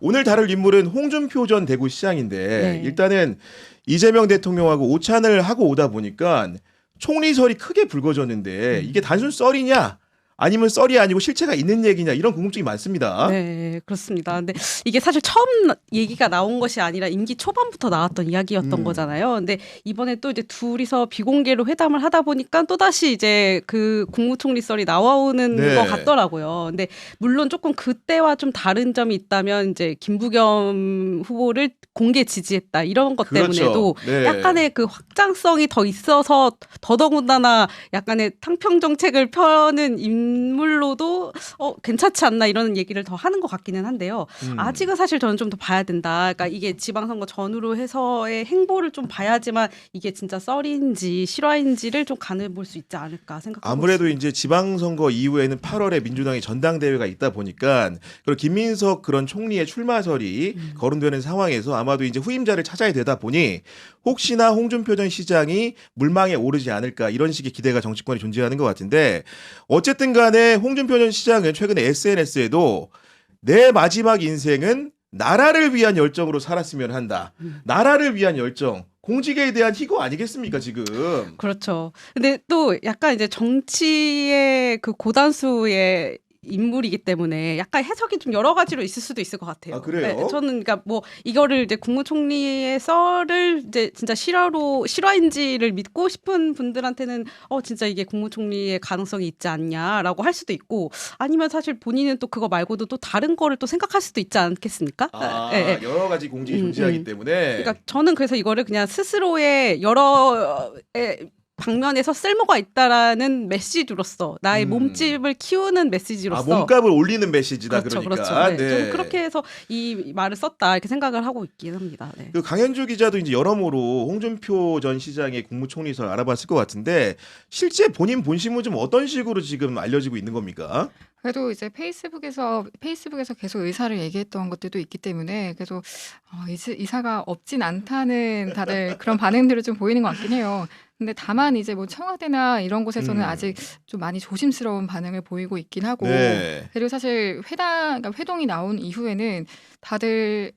오늘 다룰 인물은 홍준표 전 대구시장인데 네. 일단은 이재명 대통령하고 오찬을 하고 오다 보니까 총리설이 크게 불거졌는데 이게 단순 썰이냐 아니면 썰이 아니고 실체가 있는 얘기냐 이런 궁금증이 많습니다. 네, 그렇습니다. 근데 이게 사실 처음 얘기가 나온 것이 아니라 임기 초반부터 나왔던 이야기였던 거잖아요. 근데 이번에 또 이제 둘이서 비공개로 회담을 하다 보니까 또다시 이제 그 국무총리 썰이 나와오는 네. 것 같더라고요. 근데 물론 조금 그때와 좀 다른 점이 있다면 이제 김부겸 후보를 공개 지지했다 이런 것 그렇죠. 때문에도 네. 약간의 그 확장성이 더 있어서 더더군다나 약간의 탕평 정책을 펴는 인물로도 괜찮지 않나 이런 얘기를 더 하는 것 같기는 한데요. 아직은 사실 저는 좀 더 봐야 된다. 그러니까 이게 지방선거 전후로 해서의 행보를 좀 봐야지만 이게 진짜 썰인지 실화인지를 좀 간을 볼 수 있지 않을까 생각합니다. 아무래도 이제 지방선거 이후에는 8월에 민주당의 전당대회가 있다 보니까 그리고 김민석 그런 총리의 출마설이 거론되는 상황에서 아마도 이제 후임자를 찾아야 되다 보니 혹시나 홍준표 전 시장이 물망에 오르지 않을까 이런 식의 기대가 정치권에 존재하는 것 같은데 어쨌든 간에 홍준표 전 시장은 최근에 SNS에도 내 마지막 인생은 나라를 위한 열정으로 살았으면 한다. 나라를 위한 열정. 공직에 대한 희고 아니겠습니까 지금. 그렇죠. 근데 또 약간 이제 정치의 그 고단수의 인물이기 때문에 약간 해석이 좀 여러 가지로 있을 수도 있을 것 같아요. 아, 그래요? 네, 저는 그러니까 뭐 이거를 이제 국무총리의 썰을 이제 진짜 실화인지를 믿고 싶은 분들한테는 진짜 이게 국무총리의 가능성이 있지 않냐라고 할 수도 있고 아니면 사실 본인은 또 그거 말고도 또 다른 거를 또 생각할 수도 있지 않겠습니까? 아, 네, 네. 여러 가지 공직이 존재하기 때문에. 그러니까 저는 그래서 이거를 그냥 스스로의 여러 방면에서 쓸모가 있다라는 메시지로서 나의 몸집을 키우는 메시지로서 몸값을 올리는 메시지다. 그렇죠, 그러니까. 그렇죠. 네. 좀 그렇게 해서 이 말을 썼다 이렇게 생각을 하고 있긴 합니다. 네. 그 강현주 기자도 이제 여러모로 홍준표 전 시장의 국무총리설 알아봤을 것 같은데 실제 본인 본심은 좀 어떤 식으로 지금 알려지고 있는 겁니까? 그래도 이제 페이스북에서 계속 의사를 얘기했던 것들도 있기 때문에 그래도 의사가 없진 않다는 다들 그런 반응들을 좀 보이는 것 같긴 해요. 근데 다만 이제 뭐 청와대나 이런 곳에서는 아직 좀 많이 조심스러운 반응을 보이고 있긴 하고 네. 그리고 사실 그러니까 회동이 나온 이후에는 다들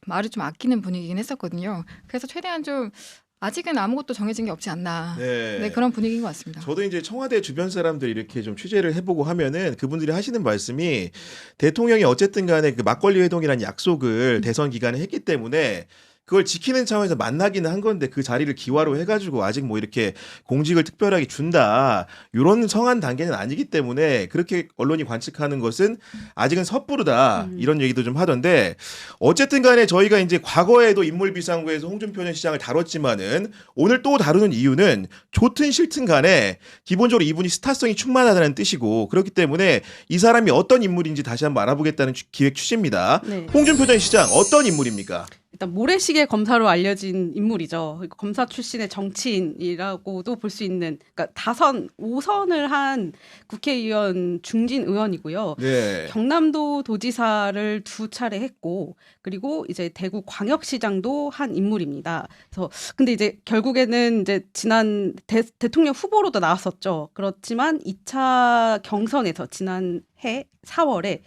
말을 좀 아끼는 분위기긴 했었거든요. 그래서 최대한 좀 아직은 아무것도 정해진 게 없지 않나. 네, 그런 분위기인 것 같습니다. 저도 이제 청와대 주변 사람들 이렇게 좀 취재를 해보고 하면은 그분들이 하시는 말씀이 대통령이 어쨌든 간에 그 막걸리 회동이라는 약속을 대선 기간에 했기 때문에 그걸 지키는 차원에서 만나기는 한 건데 그 자리를 기화로 해가지고 아직 뭐 이렇게 공직을 특별하게 준다 이런 성한 단계는 아니기 때문에 그렇게 언론이 관측하는 것은 아직은 섣부르다 이런 얘기도 좀 하던데 어쨌든 간에 저희가 이제 과거에도 인물비상구에서 홍준표 전 시장을 다뤘지만은 오늘 또 다루는 이유는 좋든 싫든 간에 기본적으로 이분이 스타성이 충만하다는 뜻이고 그렇기 때문에 이 사람이 어떤 인물인지 다시 한번 알아보겠다는 기획 취지입니다. 네. 홍준표 전 시장 어떤 인물입니까? 일단 모래시계 검사로 알려진 인물이죠. 검사 출신의 정치인이라고도 볼 수 있는 그러니까 5선을 한 국회의원 중진 의원이고요. 네. 경남도 도지사를 2차례 했고 그리고 이제 대구 광역시장도 한 인물입니다. 그래서 근데 이제 결국에는 이제 지난 대통령 후보로도 나왔었죠. 그렇지만 2차 경선에서 지난해 4월에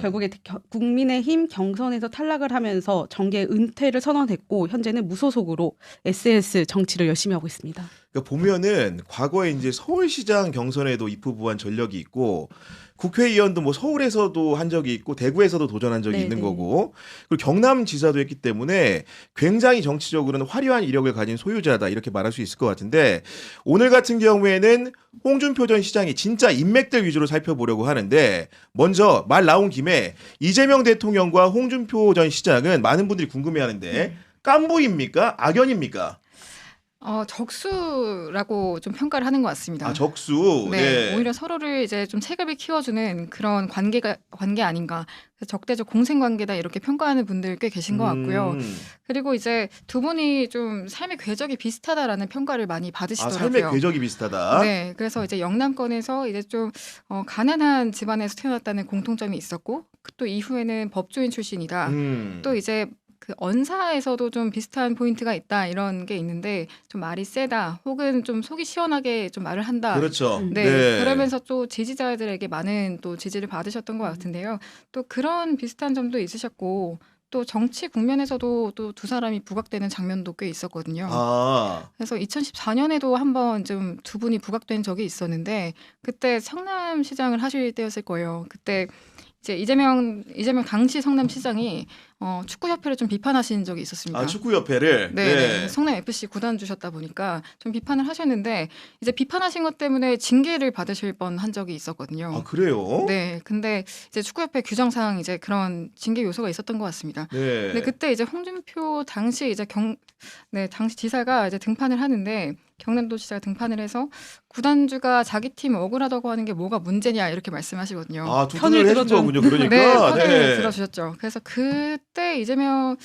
결국에 국민의힘 경선에서 탈락을 하면서 정계 은퇴를 선언했고 현재는 무소속으로 SNS 정치를 열심히 하고 있습니다. 그러니까 보면은 과거에 이제 서울시장 경선에도 입후보한 전력이 있고 국회의원도 뭐 서울에서도 한 적이 있고 대구에서도 도전한 적이 있는 거고 그리고 경남지사도 했기 때문에 굉장히 정치적으로는 화려한 이력을 가진 소유자다 이렇게 말할 수 있을 것 같은데 오늘 같은 경우에는 홍준표 전 시장이 진짜 인맥들 위주로 살펴보려고 하는데 먼저 말 나온 김에 이재명 대통령과 홍준표 전 시장은 많은 분들이 궁금해하는데 깐부입니까? 악연입니까? 적수라고 좀 평가를 하는 것 같습니다. 아, 적수. 네, 오히려 서로를 이제 좀 체급을 키워주는 그런 관계 아닌가. 그래서 적대적 공생 관계다 이렇게 평가하는 분들 꽤 계신 것 같고요. 그리고 이제 두 분이 좀 삶의 궤적이 비슷하다라는 평가를 많이 받으시더라고요. 삶의 궤적이 비슷하다. 네, 그래서 이제 영남권에서 이제 좀 가난한 집안에서 태어났다는 공통점이 있었고 또 이후에는 법조인 출신이다. 또 이제 그 언사에서도 좀 비슷한 포인트가 있다 이런 게 있는데 좀 말이 세다 혹은 좀 속이 시원하게 좀 말을 한다. 그렇죠. 네, 그러면서 또 지지자들에게 많은 또 지지를 받으셨던 것 같은데요. 또 그런 비슷한 점도 있으셨고 또 정치 국면에서도 또 두 사람이 부각되는 장면도 꽤 있었거든요. 아, 그래서 2014년에도 한번 좀 두 분이 부각된 적이 있었는데 그때 성남시장을 하실 때였을 거예요. 그때 이제 이재명 당시 성남시장이 축구협회를 좀 비판하신 적이 있었습니다. 축구협회를. 네, 성남 FC 구단 주셨다 보니까 좀 비판을 하셨는데 이제 비판하신 것 때문에 징계를 받으실 뻔한 적이 있었거든요. 아, 그래요? 네, 근데 이제 축구협회 규정상 이제 그런 징계 요소가 있었던 것 같습니다. 네. 근데 그때 이제 홍준표 당시 이제 당시 지사가 이제 등판을 하는데 경남도지사가 등판을 해서 구단주가 자기 팀 억울하다고 하는 게 뭐가 문제냐 이렇게 말씀하시거든요. 아, 편을 두둔을 해준 들어준. 거군요. 그러니까. 네, 편을 네. 들어주셨죠. 그래서 그때 이재명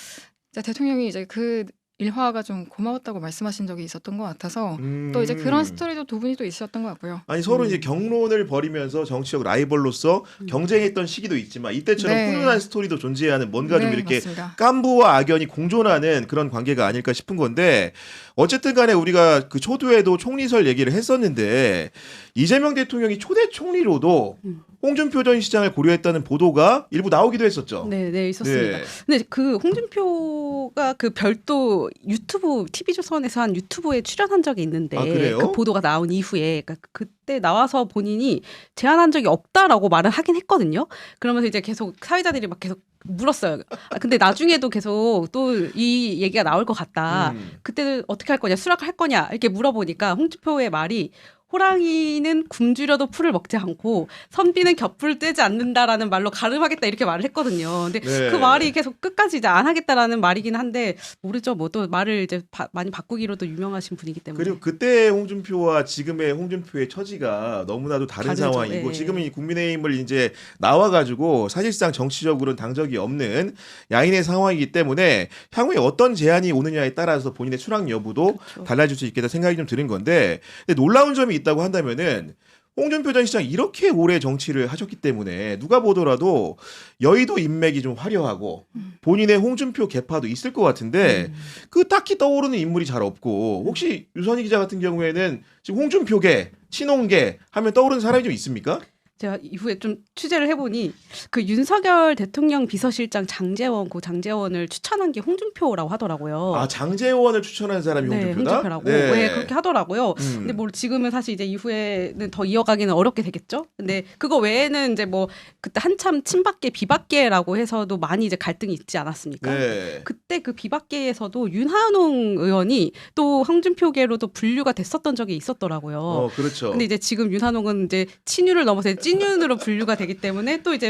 대통령이 이제 그 일화가 좀 고마웠다고 말씀하신 적이 있었던 것 같아서 또 이제 그런 스토리도 두 분이 또 있으셨던 것 같고요. 아니 서로 이제 경론을 벌이면서 정치적 라이벌로서 경쟁했던 시기도 있지만 이때처럼 네. 훈훈한 스토리도 존재하는 뭔가 좀 네, 이렇게 맞습니다. 깐부와 악연이 공존하는 그런 관계가 아닐까 싶은 건데 어쨌든 간에 우리가 그 초두에도 총리설 얘기를 했었는데 이재명 대통령이 초대 총리로도 홍준표 전 시장을 고려했다는 보도가 일부 나오기도 했었죠. 네, 네, 있었습니다. 네. 근데 그 홍준표가 그 별도 유튜브 TV조선에서 한 유튜브에 출연한 적이 있는데 아, 그래요? 그 보도가 나온 이후에 그러니까 그때 나와서 본인이 제안한 적이 없다라고 말을 하긴 했거든요. 그러면서 이제 계속 사회자들이 막 계속 물었어요. 근데 나중에도 계속 또 이 얘기가 나올 것 같다. 그때는 어떻게 할 거냐, 수락할 거냐 이렇게 물어보니까 홍준표의 말이 호랑이는 굶주려도 풀을 먹지 않고 선비는 곁풀을 떼지 않는다라는 말로 가름하겠다 이렇게 말을 했거든요. 근데 네. 그 말이 계속 끝까지 이제 안 하겠다라는 말이긴 한데 모르죠. 뭐 또 말을 이제 많이 바꾸기로도 유명하신 분이기 때문에. 그리고 그때 홍준표와 지금의 홍준표의 처지가 너무나도 다른 다르죠. 상황이고 예. 지금은 이 국민의힘을 이제 나와가지고 사실상 정치적으로는 당적이 없는 야인의 상황이기 때문에 향후에 어떤 제안이 오느냐에 따라서 본인의 수락 여부도 그렇죠. 달라질 수 있겠다 생각이 좀 드는 건데 근데 놀라운 점이 있다고 한다면은 홍준표 전 시장 이렇게 오래 정치를 하셨기 때문에 누가 보더라도 여의도 인맥이 좀 화려하고 본인의 홍준표 계파도 있을 것 같은데 그 딱히 떠오르는 인물이 잘 없고 혹시 유선희 기자 같은 경우에는 지금 홍준표계, 친홍계 하면 떠오르는 사람이 좀 있습니까? 제가 이후에 좀 취재를 해보니 그 윤석열 대통령 비서실장 장제원을 추천한 게 홍준표라고 하더라고요. 아 장제원을 추천한 사람이 네, 홍준표다? 홍준표라고. 네, 그렇게 하더라고요. 근데 뭐 지금은 사실 이제 이후에는 더 이어가기는 어렵게 되겠죠. 근데 그거 외에는 이제 뭐 그때 한참 친박계, 비박계라고 해서도 많이 이제 갈등이 있지 않았습니까? 네. 그때 그 비박계에서도 윤한홍 의원이 또 홍준표계로도 분류가 됐었던 적이 있었더라고요. 그렇죠. 근데 이제 지금 윤한홍은 이제 친윤을 넘어서 찐윤으로 분류가 되기 때문에 또 이제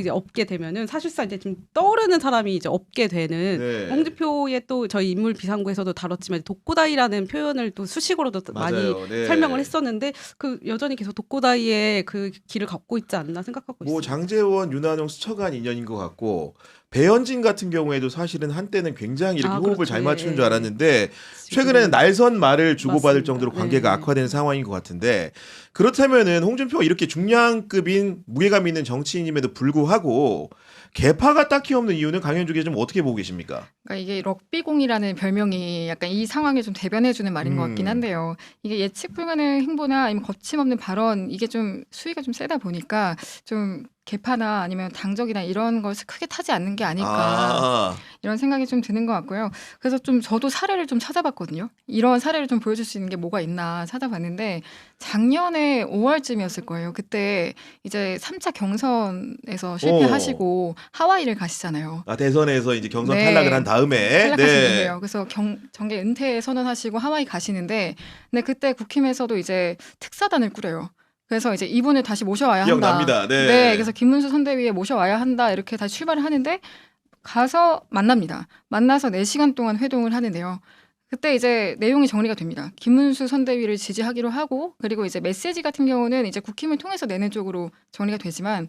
없게 되면은 사실상 이제 지금 떠오르는 사람이 이제 없게 되는 네. 홍준표의 또 저희 인물 비상구에서도 다뤘지만 독고다이라는 표현을 또 수식어로도 많이 맞아요. 네. 설명을 했었는데 그 여전히 계속 독고다이의 그 길을 걷고 있지 않나 생각하고 뭐 있습니다. 장제원, 윤한홍 스쳐간 인연인 것 같고 배현진 같은 경우에도 사실은 한때는 굉장히 이렇게 호흡을 그렇죠. 잘 맞추는 예. 줄 알았는데 최근에는 날선 말을 주고받을 맞습니다. 정도로 관계가 네. 악화된 상황인 것 같은데 그렇다면은 홍준표가 이렇게 중량급인 무게감 있는 정치인임에도 불구하고 개파가 딱히 없는 이유는 강현주 기자 좀 어떻게 보고 계십니까? 그러니까 이게 럭비공이라는 별명이 약간 이 상황을 좀 대변해주는 말인 것 같긴 한데요. 이게 예측 불가능한 행보나 아니면 거침없는 발언 이게 좀 수위가 좀 세다 보니까 좀 개파나 아니면 당적이나 이런 것을 크게 타지 않는 게 아닐까 이런 생각이 좀 드는 것 같고요. 그래서 좀 저도 사례를 좀 찾아봤거든요. 이런 사례를 좀 보여줄 수 있는 게 뭐가 있나 찾아봤는데 작년에 5월쯤이었을 거예요. 그때 이제 3차 경선에서 실패하시고 하와이를 가시잖아요. 대선에서 이제 경선 네. 탈락을 한 다음에 탈락하시는데요. 그래서 정계 은퇴 선언하시고 하와이 가시는데 근데 그때 국힘에서도 이제 특사단을 꾸려요. 그래서 이제 이분을 다시 모셔와야 한다. 기억납니다. 네. 네, 그래서 김문수 선대위에 모셔와야 한다. 이렇게 다시 출발을 하는데 가서 만납니다. 만나서 4시간 동안 회동을 하는데요. 그때 이제 내용이 정리가 됩니다. 김문수 선대위를 지지하기로 하고 그리고 이제 메시지 같은 경우는 이제 국힘을 통해서 내는 쪽으로 정리가 되지만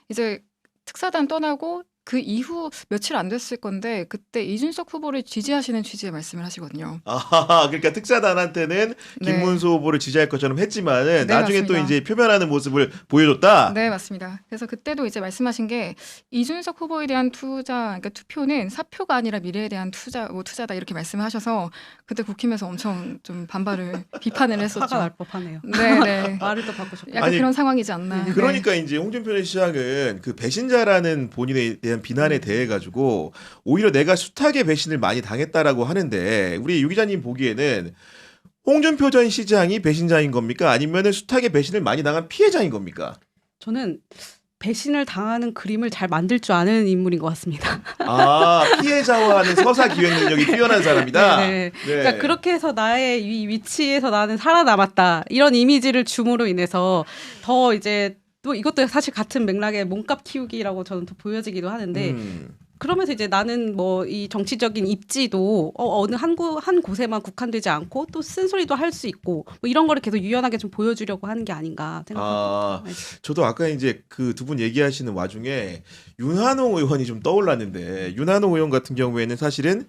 이제 특사단 떠나고 그 이후 며칠 안 됐을 건데 그때 이준석 후보를 지지하시는 취지의 말씀을 하시거든요. 아, 그러니까 특사단한테는 네. 김문수 후보를 지지할 것처럼 했지만은 네, 나중에 맞습니다. 또 이제 표면하는 모습을 보여줬다. 네, 맞습니다. 그래서 그때도 이제 말씀하신 게 이준석 후보에 대한 그러니까 투표는 사표가 아니라 미래에 대한 투자다 이렇게 말씀하셔서 그때 국힘에서 엄청 좀 비판을 했었죠. 화가 날 법하네요. 네, 네. 말을 또 바꾸셨고. 약간 아니, 그런 상황이지 않나. 네. 그러니까 이제 홍준표 전 시장은 그 배신자라는 본인에 대한 비난에 대해 가지고 오히려 내가 숱하게 배신을 많이 당했다라고 하는데 우리 유 기자님 보기에는 홍준표 전 시장이 배신자인 겁니까? 아니면은 숱하게 배신을 많이 당한 피해자인 겁니까? 저는 배신을 당하는 그림을 잘 만들 줄 아는 인물인 것 같습니다. 아, 피해자와는 서사 기획 능력이 뛰어난 사람이다. 네. 그러니까 그렇게 해서 나의 이 위치에서 나는 살아남았다. 이런 이미지를 줌으로 인해서 더 이제 또 이것도 사실 같은 맥락의 몸값 키우기라고 저는 더 보여지기도 하는데 그러면서 이제 나는 뭐 이 정치적인 입지도 어느 한 곳에만 국한되지 않고 또 쓴소리도 할 수 있고 뭐 이런 거를 계속 유연하게 좀 보여주려고 하는 게 아닌가 아, 생각합니다. 저도 아까 이제 그 두 분 얘기하시는 와중에 윤한홍 의원이 좀 떠올랐는데 윤한홍 의원 같은 경우에는 사실은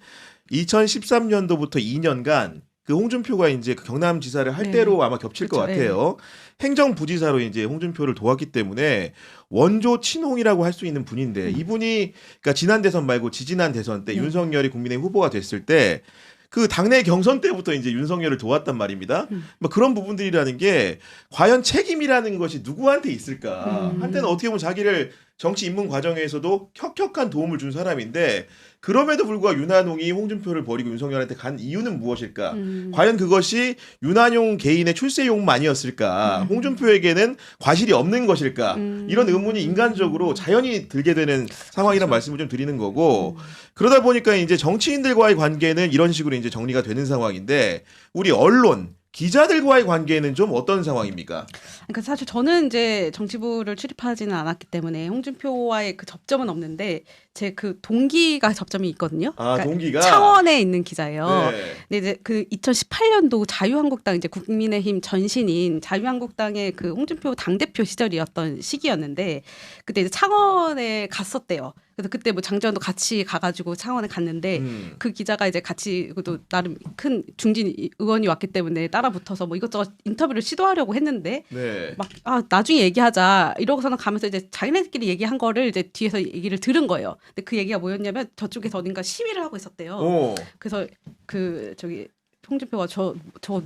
2013년도부터 2년간 그 홍준표가 이제 그 경남지사를 할 네. 때로 아마 겹칠 것 그렇죠. 같아요. 행정부지사로 이제 홍준표를 도왔기 때문에 원조 친홍이라고 할 수 있는 분인데 이분이 그러니까 지난 대선 말고 지지난 대선 때 네. 윤석열이 국민의힘 후보가 됐을 때 그 당내 경선 때부터 이제 윤석열을 도왔단 말입니다. 뭐 그런 부분들이라는 게 과연 책임이라는 것이 누구한테 있을까? 한때는 어떻게 보면 자기를 정치 입문 과정에서도 혁혁한 도움을 준 사람인데 그럼에도 불구하고 윤한홍이 홍준표를 버리고 윤석열한테 간 이유는 무엇일까? 과연 그것이 윤한홍 개인의 출세 욕망이었을까? 홍준표에게는 과실이 없는 것일까? 이런 의문이 인간적으로 자연히 들게 되는 상황이란 말씀을 좀 드리는 거고 그러다 보니까 이제 정치인들과의 관계는 이런 식으로 이제 정리가 되는 상황인데 우리 언론 기자들과의 관계는 좀 어떤 상황입니까? 그러니까 사실 저는 이제 정치부를 출입하지는 않았기 때문에 홍준표와의 그 접점은 없는데 제 그 동기가 접점이 있거든요. 아, 그러니까 동기가 창원에 있는 기자예요. 네. 근데 이제 그 2018년도 자유한국당 이제 국민의힘 전신인 자유한국당의 그 홍준표 당대표 시절이었던 시기였는데 그때 이제 창원에 갔었대요. 그래서 그때 뭐 장전도 같이 가가지고 창원에 갔는데 그 기자가 이제 같이 그것도 나름 큰 중진 의원이 왔기 때문에 따라 붙어서 뭐 이것저것 인터뷰를 시도하려고 했는데 네. 막 나중에 얘기하자 이러고서는 가면서 이제 자기네들끼리 얘기한 거를 이제 뒤에서 얘기를 들은 거예요. 근데 그 얘기가 뭐였냐면 저쪽에서 어딘가 시위를 하고 있었대요. 오. 그래서 그 저기 홍준표가 저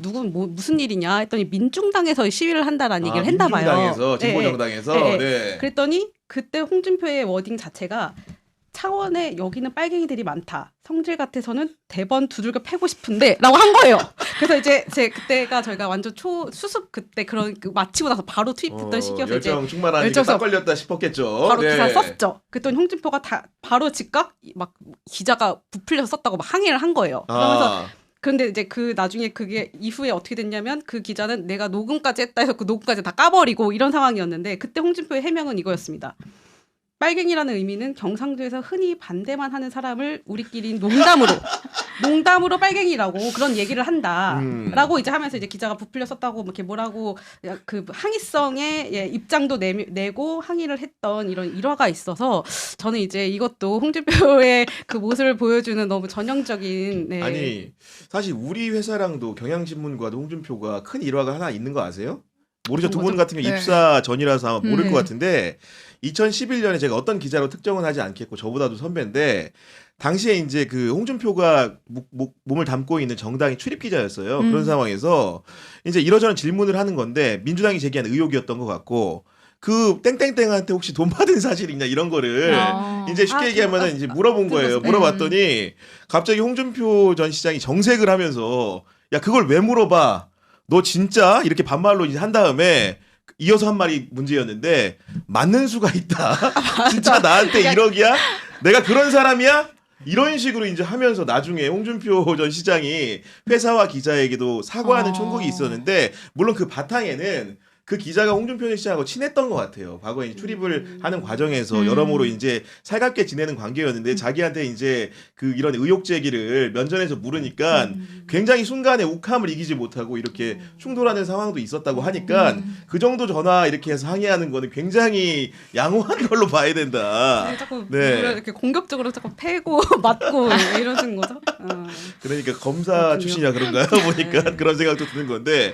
누구 뭐 무슨 일이냐 했더니 민중당에서 시위를 한다라는 얘기를 했나 봐요. 민중당에서 네, 진보정당에서 네, 네. 네. 그랬더니 그때 홍준표의 워딩 자체가 창원에 여기는 빨갱이들이 많다. 성질 같아서는 대번 두들겨 패고 싶은데라고 한 거예요. 그래서 이제 그때가 저희가 완전 수습 그때 그런 마치고 나서 바로 투입했던 시기여서 이제 열정 충만하니까 딱 걸렸다 싶었겠죠. 바로 네. 기사를 썼죠. 그랬더니 홍준표가 바로 즉각 막 기자가 부풀려서 썼다고 막 항의를 한 거예요. 그러면서 근데 이제 그 나중에 그게 이후에 어떻게 됐냐면 그 기자는 내가 녹음까지 했다 해서 그 녹음까지 다 까버리고 이런 상황이었는데 그때 홍준표의 해명은 이거였습니다. 빨갱이라는 의미는 경상도에서 흔히 반대만 하는 사람을 우리끼리 농담으로 빨갱이라고 그런 얘기를 한다라고 이제 하면서 이제 기자가 부풀려 썼다고 뭐 이렇게 뭐라고 그 항의성에 입장도 내고 항의를 했던 이런 일화가 있어서 저는 이제 이것도 홍준표의 그 모습을 보여주는 너무 전형적인 네. 아니 사실 우리 회사랑도 경향신문과도 홍준표가 큰 일화가 하나 있는 거 아세요? 모르죠. 두 분 같은 경우 네. 입사 전이라서 아마 모를 네. 것 같은데 2011년에 제가 어떤 기자로 특정은 하지 않겠고 저보다도 선배인데 당시에 이제 그 홍준표가 몸을 담고 있는 정당의 출입 기자였어요. 그런 상황에서 이제 이러저런 질문을 하는 건데 민주당이 제기한 의혹이었던 것 같고 그 땡땡땡한테 혹시 돈 받은 사실이 있냐 이런 거를 이제 쉽게 얘기하면은 이제 물어본 거예요. 물어봤더니 갑자기 홍준표 전 시장이 정색을 하면서 야 그걸 왜 물어봐? 너 진짜 이렇게 반말로 이제 한 다음에 이어서 한 말이 문제였는데 맞는 수가 있다. 진짜 나한테 1억이야? 내가 그런 사람이야? 이런 식으로 이제 하면서 나중에 홍준표 전 시장이 회사와 기자에게도 사과하는 총국이 있었는데 물론 그 바탕에는 그 기자가 홍준표 씨하고 친했던 것 같아요. 과거에 이제 출입을 하는 과정에서 여러모로 이제 살갑게 지내는 관계였는데 자기한테 이제 그 이런 의혹 제기를 면전에서 물으니까 굉장히 순간에 욱함을 이기지 못하고 이렇게 충돌하는 상황도 있었다고 하니까 그 정도 전화 이렇게 해서 항의하는 거는 굉장히 양호한 걸로 봐야 된다. 자꾸 네. 누구를 이렇게 공격적으로 자꾸 패고 맞고 이러시는 거죠. 그러니까 검사 그렇군요. 출신이라 그런가요? 보니까 네. 그런 생각도 드는 건데